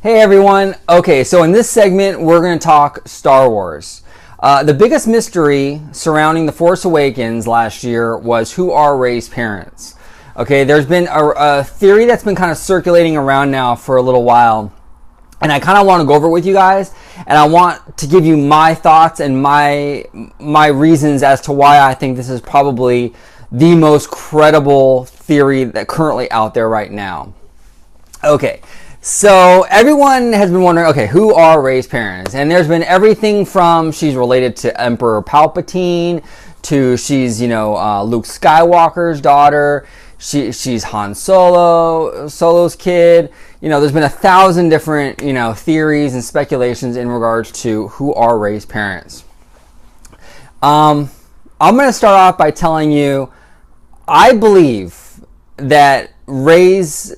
Hey everyone. Okay, so in this segment, we're going to talk Star Wars. The biggest mystery surrounding The Force Awakens last year was who are Rey's parents. Okay, there's been a theory that's been kind of circulating around now for a little while, and I kind of want to go over it with you guys, and I want to give you my thoughts and my reasons as to why I think this is probably the most credible theory that currently out there right now. Okay. So everyone has been wondering, okay, who are Rey's parents? And there's been everything from she's related to Emperor Palpatine to she's, Luke Skywalker's daughter. She's Han Solo's kid. There's been 1,000 different, theories and speculations in regards to who are Rey's parents. I'm going to start off by telling you, I believe that Rey's,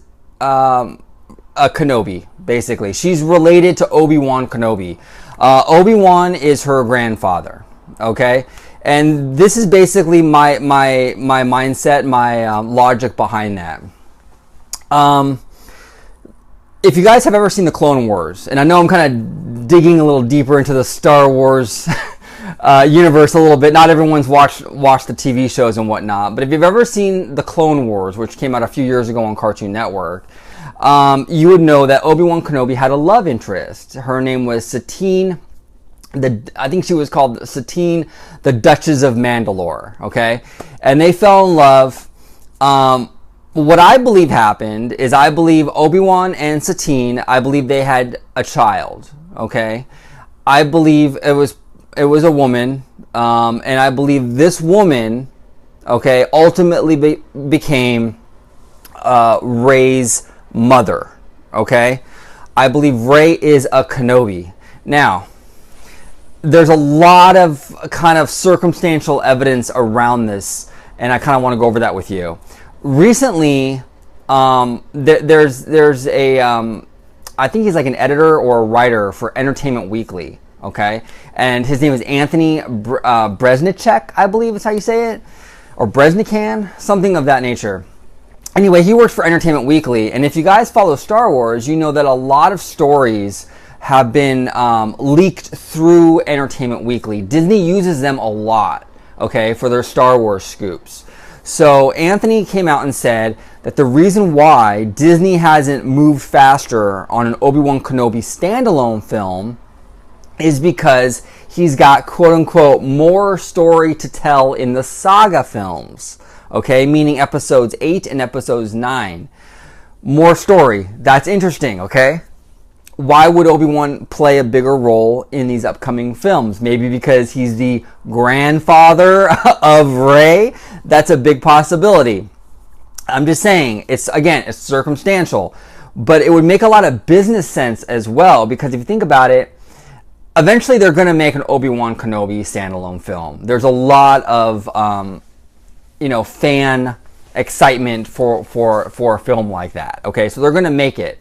a Kenobi, basically. She's related to ObiWan Kenobi. Obi-Wan is her grandfather, okay? And this is basically my mindset, my logic behind that. If you guys have ever seen the Clone Wars, and I know I'm kind of digging a little deeper into the Star Wars universe a little bit. Not everyone's watched the TV shows and whatnot, but if you've ever seen the Clone Wars, which came out a few years ago on Cartoon Network, you would know that Obi-Wan Kenobi had a love interest. Her name was Satine. I think she was called Satine, the Duchess of Mandalore. Okay, and they fell in love. What I believe happened is I believe Obi-Wan and Satine, I believe they had a child. Okay, I believe it was a woman, and I believe this woman, okay, ultimately became Rey's mother. Okay, I believe Rey is a Kenobi. Now, there's a lot of kind of circumstantial evidence around this, and I kind of want to go over that with you. Recently, there's a I think he's like an editor or a writer for Entertainment Weekly. Okay, and his name is Anthony Breznicek, I believe is how you say it, or Breznican, something of that nature. Anyway, he works for Entertainment Weekly, and if you guys follow Star Wars, you know that a lot of stories have been leaked through Entertainment Weekly. Disney uses them a lot, okay, for their Star Wars scoops. So Anthony came out and said that the reason why Disney hasn't moved faster on an Obi-Wan Kenobi standalone film is because he's got, quote-unquote, more story to tell in the saga films. Okay, meaning episodes 8 and episodes 9. More story. That's interesting, okay? Why would Obi-Wan play a bigger role in these upcoming films? Maybe because he's the grandfather of Rey? That's a big possibility. I'm just saying, it's circumstantial. But it would make a lot of business sense as well, because if you think about it, eventually they're going to make an Obi-Wan Kenobi standalone film. There's a lot of fan excitement for a film like that. Okay, so they're going to make it.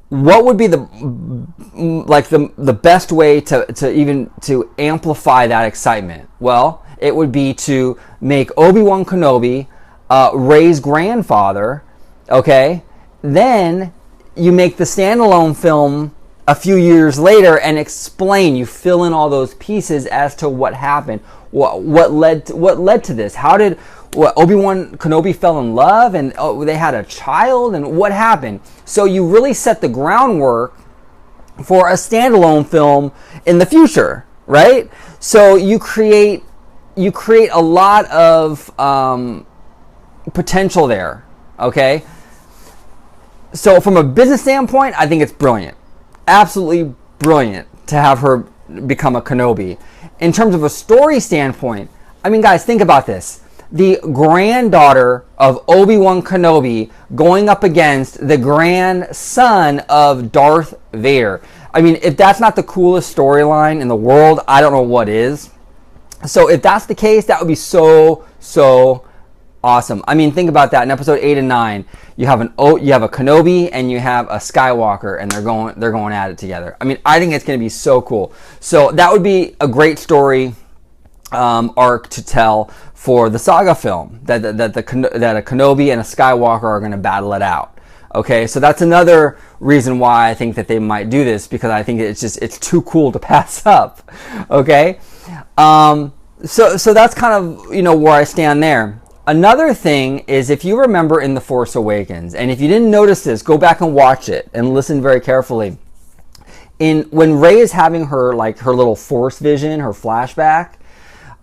What would be the best way to amplify that excitement? Well, it would be to make Obi-Wan Kenobi Rey's grandfather. Okay, then you make the standalone film a few years later and explain. You fill in all those pieces as to what happened. What led to this? How did Obi-Wan Kenobi fell in love and they had a child, and what happened? So you really set the groundwork for a standalone film in the future, right? So you create a lot of potential there. Okay. So from a business standpoint, I think it's brilliant, absolutely brilliant to have her become a Kenobi. In terms of a story standpoint, I mean, guys, think about this. The granddaughter of Obi-Wan Kenobi going up against the grandson of Darth Vader. I mean, if that's not the coolest storyline in the world, I don't know what is. So if that's the case, that would be so awesome. I mean, think about that. In episode 8 and 9, you have a Kenobi and you have a Skywalker, and they're going at it together. I mean, I think it's going to be so cool. So that would be a great story arc to tell for the saga film, that a Kenobi and a Skywalker are going to battle it out. Okay, so that's another reason why I think that they might do this, because I think it's too cool to pass up. Okay, so that's kind of, you know, where I stand there. Another thing is, if you remember in The Force Awakens, and if you didn't notice this, go back and watch it and listen very carefully. When Rey is having her little Force vision, her flashback,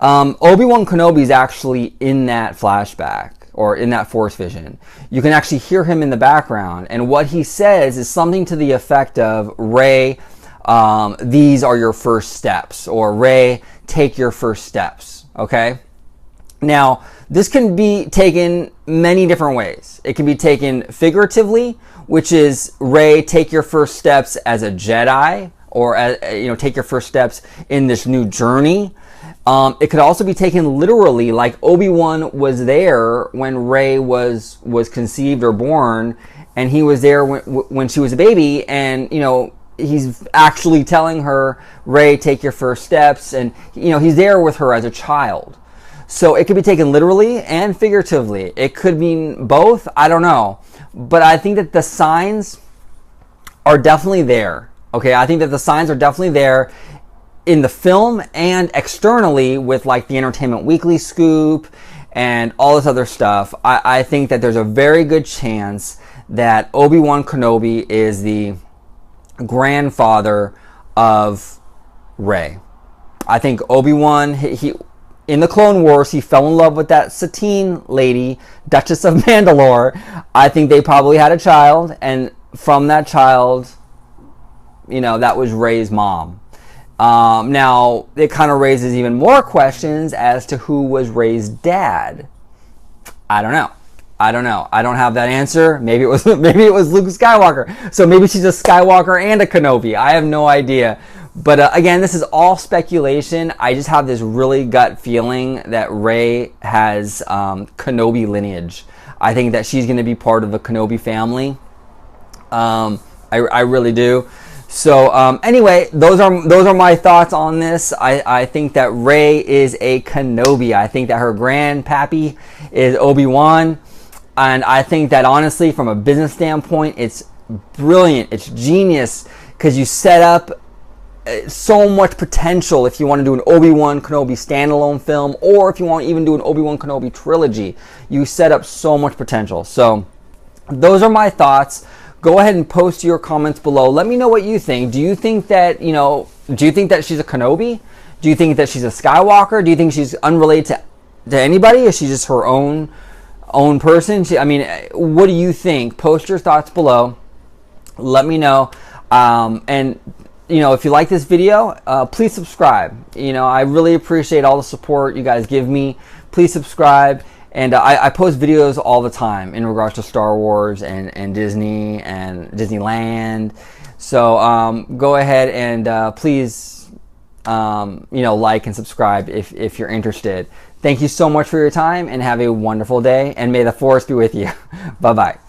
Obi-Wan Kenobi is actually in that flashback, or in that Force vision. You can actually hear him in the background, and what he says is something to the effect of, Rey, these are your first steps, or Rey, take your first steps. Okay? Now, this can be taken many different ways. It can be taken figuratively, which is, Rey, take your first steps as a Jedi, or take your first steps in this new journey. It could also be taken literally, like Obi-Wan was there when Rey was conceived or born, and he was there when she was a baby, and, you know, he's actually telling her, Rey, take your first steps, and, you know, he's there with her as a child. So it could be taken literally and figuratively. It could mean both. I don't know. But I think that the signs are definitely there. Okay, I think that the signs are definitely there in the film and externally with, like, the Entertainment Weekly scoop and all this other stuff. I think that there's a very good chance that Obi-Wan Kenobi is the grandfather of Rey. I think Obi-Wan, he in the Clone Wars, he fell in love with that Satine lady, Duchess of Mandalore. I think they probably had a child, and from that child, you know, that was Rey's mom. Now, it kind of raises even more questions as to who was Rey's dad. I don't know. I don't have that answer. Maybe it was Luke Skywalker. So maybe she's a Skywalker and a Kenobi. I have no idea. But again, this is all speculation. I just have this really gut feeling that Rey has Kenobi lineage. I think that she's going to be part of the Kenobi family. I really do. So anyway, those are my thoughts on this. I think that Rey is a Kenobi. I think that her grandpappy is Obi-Wan. And I think that, honestly, from a business standpoint, it's brilliant. It's genius, because you set up so much potential if you want to do an Obi-Wan Kenobi standalone film, or if you want to even do an Obi-Wan Kenobi trilogy. You set up so much potential. So those are my thoughts. Go ahead and post your comments below. Let me know what you think. Do you think that, do you think that she's a Kenobi? Do you think that she's a Skywalker? Do you think she's unrelated to anybody? Is she just her own person? What do you think? Post your thoughts below. Let me know. And if you like this video, please subscribe. I really appreciate all the support you guys give me. Please subscribe. And I post videos all the time in regards to Star Wars and Disney and Disneyland. So go ahead and please like and subscribe if you're interested. Thank you so much for your time, and have a wonderful day, and may the Force be with you. Bye-bye.